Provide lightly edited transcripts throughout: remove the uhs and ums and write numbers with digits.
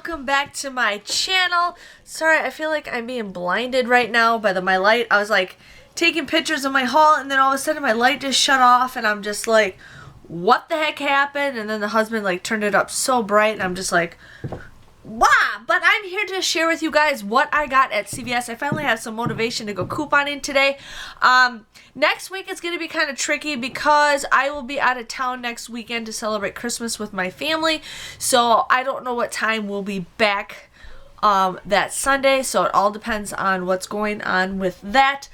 welcome back to my channel. Sorry, I feel like I'm being blinded right now by my light. I was like taking pictures of my haul and then all of a sudden my light just shut off and I'm just like, what the heck happened? And then the husband like turned it up so bright and I'm just like, wow. But I'm here to share with you guys what I got at CVS. I finally have some motivation to go couponing today. Next week it's going to be kind of tricky because I will be out of town next weekend to celebrate Christmas with my family. So I don't know what time we'll be back that Sunday. So it all depends on what's going on with that.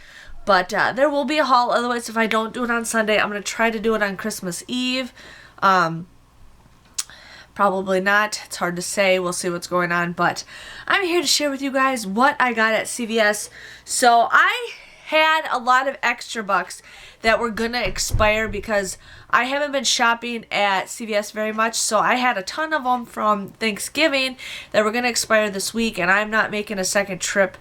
But there will be a haul. Otherwise, if I don't do it on Sunday, I'm going to try to do it on Christmas Eve. Probably not. It's hard to say. We'll see what's going on. But I'm here to share with you guys what I got at CVS. So I had a lot of extra bucks that were gonna expire because I haven't been shopping at CVS very much, so I had a ton of them from Thanksgiving that were gonna expire this week, and I'm not making a second trip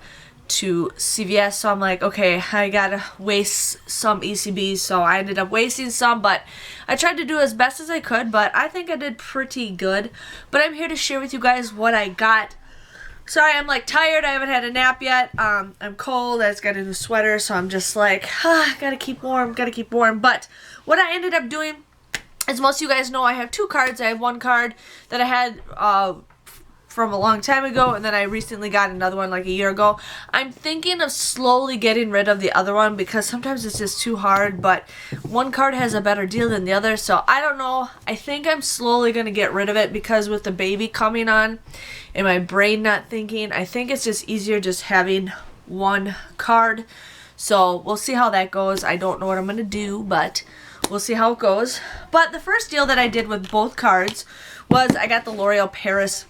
to CVS, so I'm like, okay, I gotta waste some ECBs, so I ended up wasting some, but I tried to do as best as I could, but I think I did pretty good. But I'm here to share with you guys what I got. Sorry, I'm like tired. I haven't had a nap yet. I'm cold. I just got a new sweater, so I'm just like, gotta keep warm, gotta keep warm. But what I ended up doing, as most of you guys know, I have two cards. I have one card that I had from a long time ago, and then I recently got another one like a year ago. I'm thinking of slowly getting rid of the other one because sometimes it's just too hard, but one card has a better deal than the other, so I don't know. I think I'm slowly going to get rid of it because with the baby coming on and my brain not thinking, I think it's just easier just having one card. So we'll see how that goes. I don't know what I'm going to do, but we'll see how it goes. But the first deal that I did with both cards was I got the L'Oreal Paris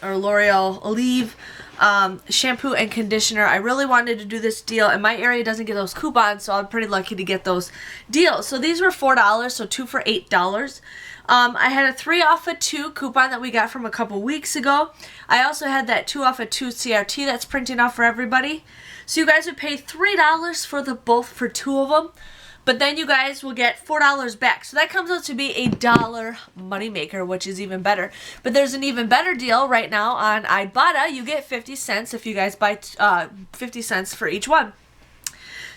or L'Oreal Olive shampoo and conditioner. I really wanted to do this deal, and my area doesn't get those coupons, so I'm pretty lucky to get those deals. So these were $4, so 2 for $8. I had a 3 off of 2 coupon that we got from a couple weeks ago. I also had that 2 off of 2 CRT that's printing off for everybody. So you guys would pay $3 for both for 2 of them. But then you guys will get $4 back. So that comes out to be a $1 moneymaker, which is even better. But there's an even better deal right now on Ibotta. You get 50 cents if you guys buy 50 cents for each one.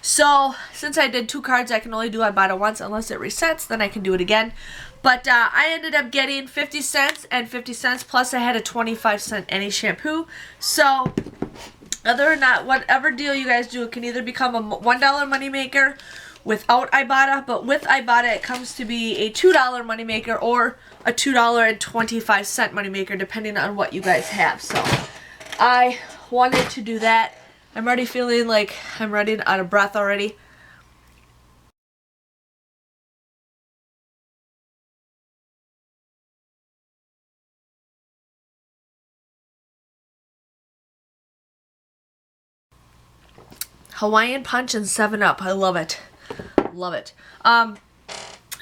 So since I did 2 cards, I can only do Ibotta once unless it resets. Then I can do it again. But I ended up getting 50 cents and 50 cents. Plus I had a 25-cent any shampoo. So whether or not, whatever deal you guys do, it can either become a $1 moneymaker without Ibotta, but with Ibotta it comes to be a $2 moneymaker or a $2.25 moneymaker depending on what you guys have. So I wanted to do that. I'm already feeling like I'm running out of breath already. Hawaiian Punch and 7-Up. I love it. Love it.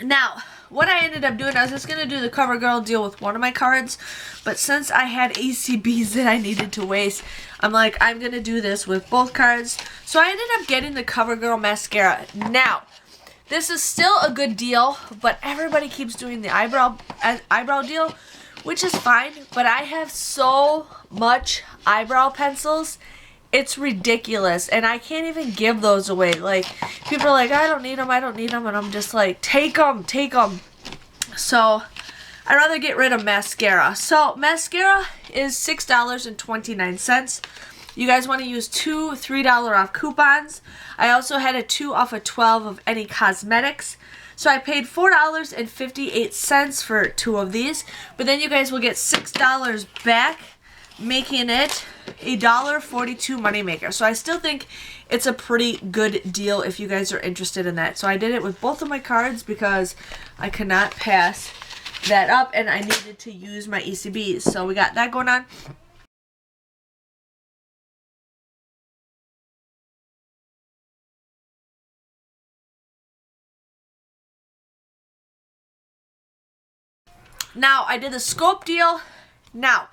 Now, what I ended up doing, I was just going to do the Covergirl deal with one of my cards, but since I had ACBs that I needed to waste, I'm like, I'm going to do this with both cards. So I ended up getting the Covergirl mascara. Now, this is still a good deal, but everybody keeps doing the eyebrow deal, which is fine, but I have so much eyebrow pencils. It's ridiculous, and I can't even give those away. Like, people are like, I don't need them, I don't need them, and I'm just like, take them, take them. So, I'd rather get rid of mascara. So, mascara is $6.29. You guys want to use 2 $3 off coupons. I also had a 2 off of 12 of any cosmetics. So, I paid $4.58 for 2 of these, but then you guys will get $6 back, making it a $1.42 moneymaker. So I still think it's a pretty good deal if you guys are interested in that. So I did it with both of my cards because I could not pass that up and I needed to use my ECBs. So we got that going on. Now I did the scope deal. Now,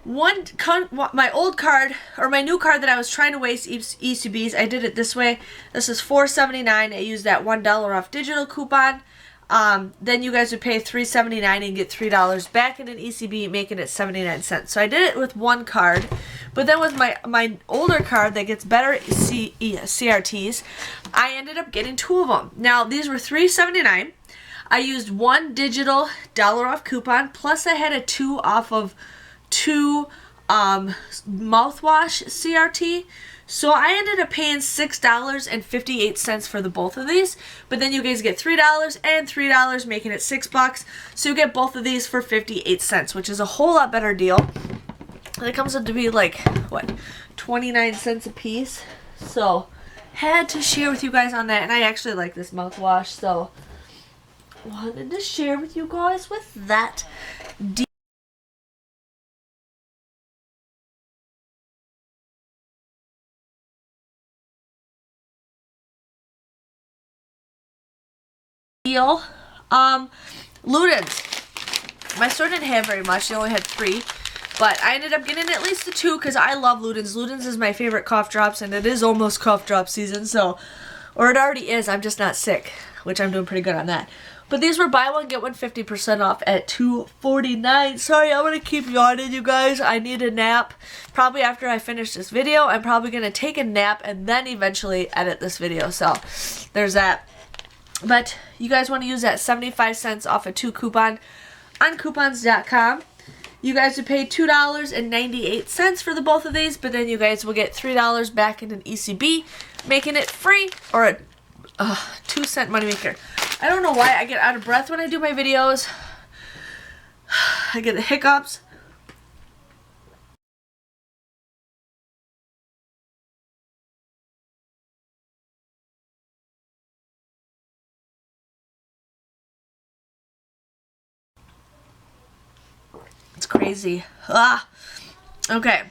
my old card, or my new card that I was trying to waste ECBs, I did it this way. This is $4.79. I used that $1 off digital coupon. then you guys would pay $3.79 and get $3 back in an ECB, making it 79 cents. So I did it with one card, but then with my older card that gets better CRTs, I ended up getting two of them. Now these were $3.79. I used one digital dollar off coupon, plus I had a 2 off of 2 mouthwash CRT. So I ended up paying $6.58 for the both of these, but then you guys get $3 and $3, making it $6. So you get both of these for 58 cents, which is a whole lot better deal. It comes up to be like, what, 29 cents a piece. So had to share with you guys on that, and I actually like this mouthwash, so wanted to share with you guys with that deal. Luden's. My store didn't have very much. They only had 3. But I ended up getting at least the 2 because I love Luden's. Luden's is my favorite cough drops, and it is almost cough drop season, so, or it already is. I'm just not sick, which I'm doing pretty good on that. But these were buy one, get one 50% off at $2.49. Sorry, I'm going to keep yawning, you guys. I need a nap. Probably after I finish this video, I'm probably going to take a nap and then eventually edit this video. So, there's that. But you guys want to use that 75 cents off a 2 coupon on coupons.com. You guys would pay $2.98 for the both of these, but then you guys will get $3 back in an ECB, making it free, or a 2-cent moneymaker. I don't know why I get out of breath when I do my videos. I get the hiccups. It's crazy. Okay.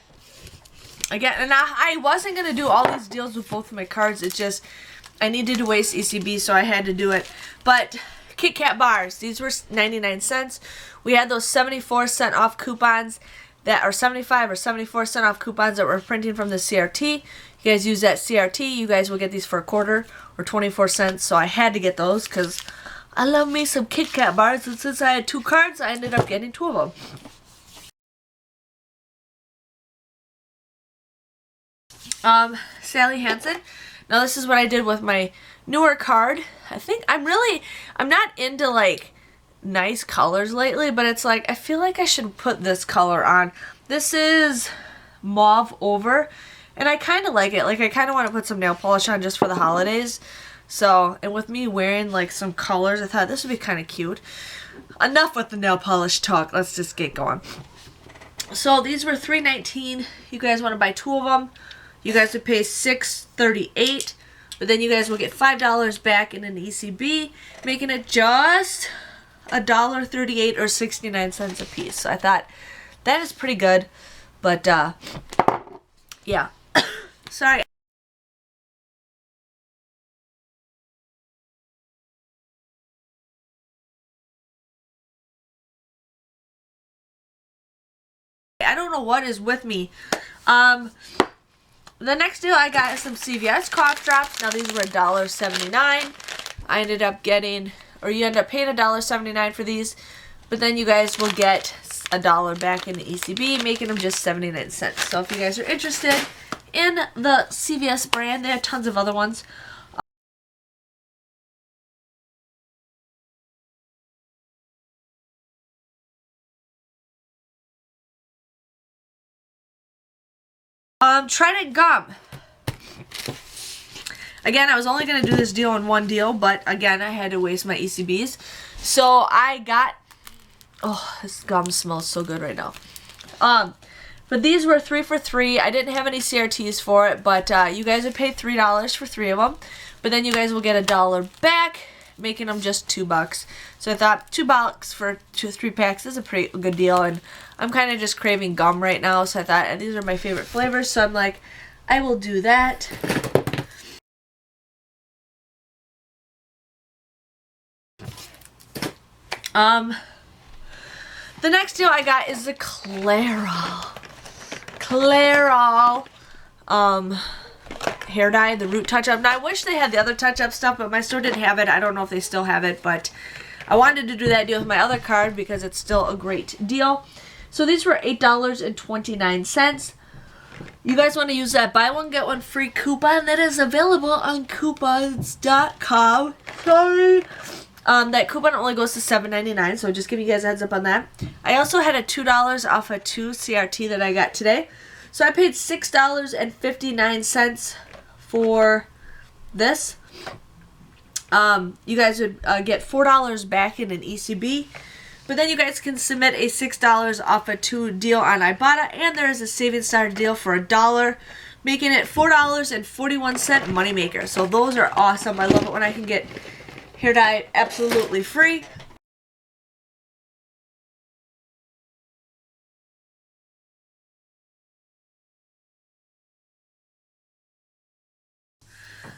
Again, and I wasn't going to do all these deals with both of my cards. It's just, I needed to waste ECB, so I had to do it. But KitKat bars, these were 99 cents. We had those 74-cent off coupons that are 75 or 74-cent off coupons that we're printing from the CRT. You guys use that CRT, you guys will get these for a quarter or 24 cents. So I had to get those because I love me some KitKat bars. And since I had 2 cards, I ended up getting 2 of them. Sally Hansen. Now this is what I did with my newer card. I think I'm not into like nice colors lately, but it's like I feel like I should put this color on. This is mauve over, and I kind of like it. Like I kind of want to put some nail polish on just for the holidays. So, and with me wearing like some colors, I thought this would be kind of cute. Enough with the nail polish talk. Let's just get going. So these were $3.19. You guys want to buy 2 of them. You guys would pay $6.38, but then you guys will get $5 back in an ECB, making it just $1.38 or 69 cents a piece. So I thought that is pretty good, but yeah. Sorry. I don't know what is with me. The next deal I got is some CVS cough drops. Now these were $1.79. I ended up getting, or you end up paying $1.79 for these, but then you guys will get $1 back in the ECB, making them just 79 cents. So if you guys are interested in the CVS brand, they have tons of other ones. Trident gum. Again, I was only going to do this deal in one deal, but again, I had to waste my ECBs. So I got, oh, this gum smells so good right now. But these were 3 for $3. I didn't have any CRTs for it, but you guys would pay $3 for 3 of them. But then you guys will get $1 back, making them just $2. So I thought $2 for 3 packs is a pretty good deal, and I'm kind of just craving gum right now, so I thought, and these are my favorite flavors, so I'm like, I will do that. The next deal I got is the Clairol. Hair dye, the root touch-up. Now, I wish they had the other touch-up stuff, but my store didn't have it. I don't know if they still have it, but I wanted to do that deal with my other card because it's still a great deal. So these were $8.29. You guys want to use that buy one get one free coupon that is available on coupons.com. Sorry. That coupon only goes to $7.99, so just give you guys a heads up on that. I also had a $2 off a 2 CRT that I got today. So I paid $6.59 for this. You guys would get $4 back in an ECB. But then you guys can submit a $6 off a 2 deal on Ibotta, and there is a Savings Star deal for $1, making it $4.41 moneymaker. So those are awesome. I love it when I can get hair dye absolutely free.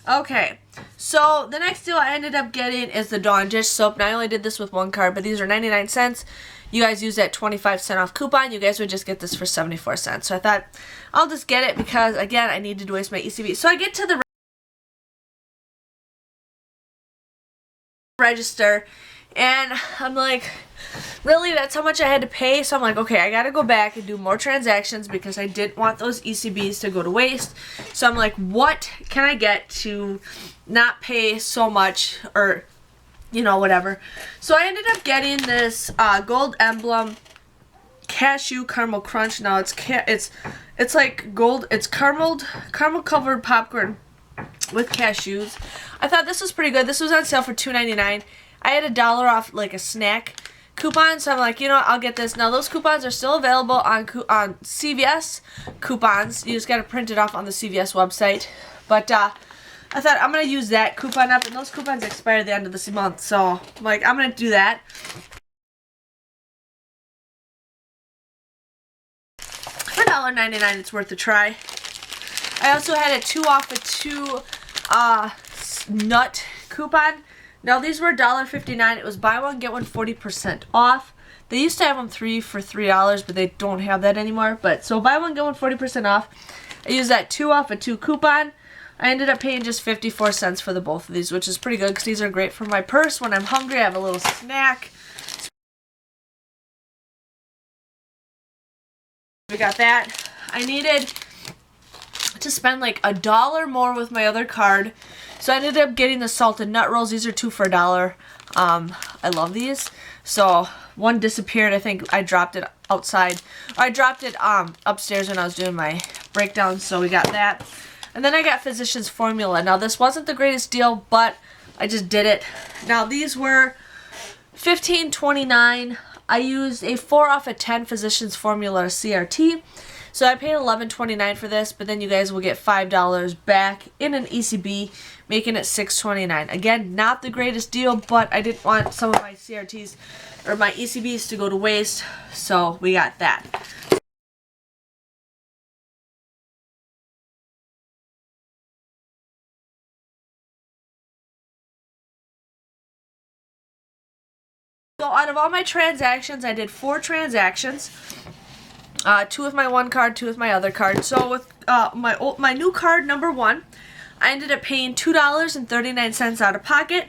Okay, so the next deal I ended up getting is the Dawn dish soap. Now I only did this with one card, but these are 99 cents. You guys use that 25% off coupon. You guys would just get this for 74 cents. So I thought I'll just get it because, again, I needed to waste my ECB. So I get to the register and I'm like, really, that's how much I had to pay? So I'm like, okay, I gotta go back and do more transactions because I didn't want those ECBs to go to waste. So I'm like, what can I get to not pay so much, or you know, whatever. So I ended up getting this gold emblem cashew caramel crunch. Now it's like gold, it's caramel covered popcorn with cashews. I thought this was pretty good. This was on sale for $2.99. I had $1 off like a snack coupon, so I'm like, you know what, I'll get this. Now those coupons are still available on CVS coupons. You just got to print it off on the CVS website. But I thought I'm going to use that coupon up, and those coupons expire at the end of this month, so I'm like, I'm going to do that. For $1.99, it's worth a try. I also had a 2 off a 2 nut coupon. Now these were $1.59. It was buy one get one 40% off. They used to have them 3 for $3, but they don't have that anymore. But so buy one get one 40% off. I used that 2 off a 2 coupon. I ended up paying just 54 cents for the both of these, which is pretty good because these are great for my purse when I'm hungry. I have a little snack. We got that. I needed to spend like $1 more with my other card, so I ended up getting the salted nut rolls. These are 2 for $1. I love these. So one disappeared. I think I dropped it outside. I dropped it upstairs when I was doing my breakdown, so we got that. And then I got Physicians Formula. Now this wasn't the greatest deal, but I just did it. Now these were $15.29. I used a 4 off a 10 Physicians Formula CRT. So I paid $11.29 for this, but then you guys will get $5 back in an ECB, making it $6.29. Again, not the greatest deal, but I didn't want some of my CRTs or my ECBs to go to waste, so we got that. So out of all my transactions, I did 4 transactions. 2 with my one card, 2 with my other card. So with my new card, number 1, I ended up paying $2.39 out of pocket.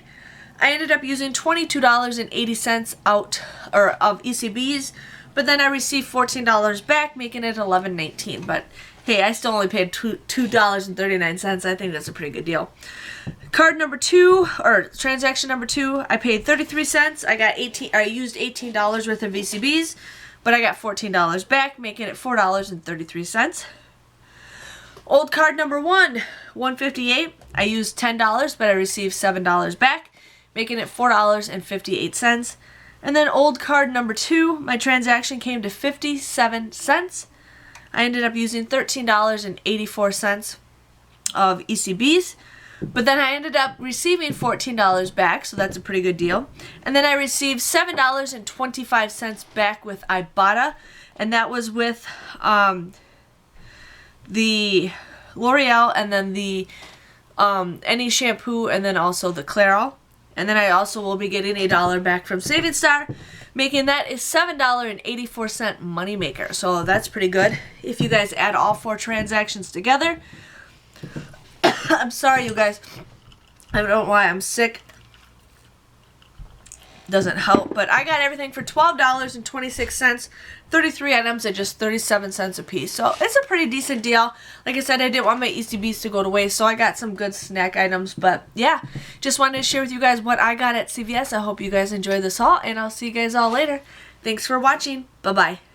I ended up using $22.80 out of ECBs, but then I received $14 back, making it $11.19. But hey, I still only paid $2.39. I think that's a pretty good deal. Card number 2, or transaction number 2, I paid 33 cents. I used $18 worth of ECBs, but I got $14 back, making it $4.33. Old card number 1, $1.58. I used $10, but I received $7 back, making it $4.58. And then old card number 2, my transaction came to 57 cents. I ended up using $13.84 of ECBs. But then I ended up receiving $14 back, so that's a pretty good deal. And then I received $7.25 back with Ibotta, and that was with the L'Oreal, and then the any shampoo, and then also the Clairol. And then I also will be getting $1 back from Savings Star, making that a $7.84 moneymaker. So that's pretty good if you guys add all 4 transactions together. I'm sorry, you guys. I don't know why I'm sick. doesn't help. But I got everything for $12.26, 33 items at just 37 cents a piece. So it's a pretty decent deal. Like I said, I didn't want my ECBs to go to waste, so I got some good snack items. But yeah, just wanted to share with you guys what I got at CVS. I hope you guys enjoyed this haul, and I'll see you guys all later. Thanks for watching. Bye-bye.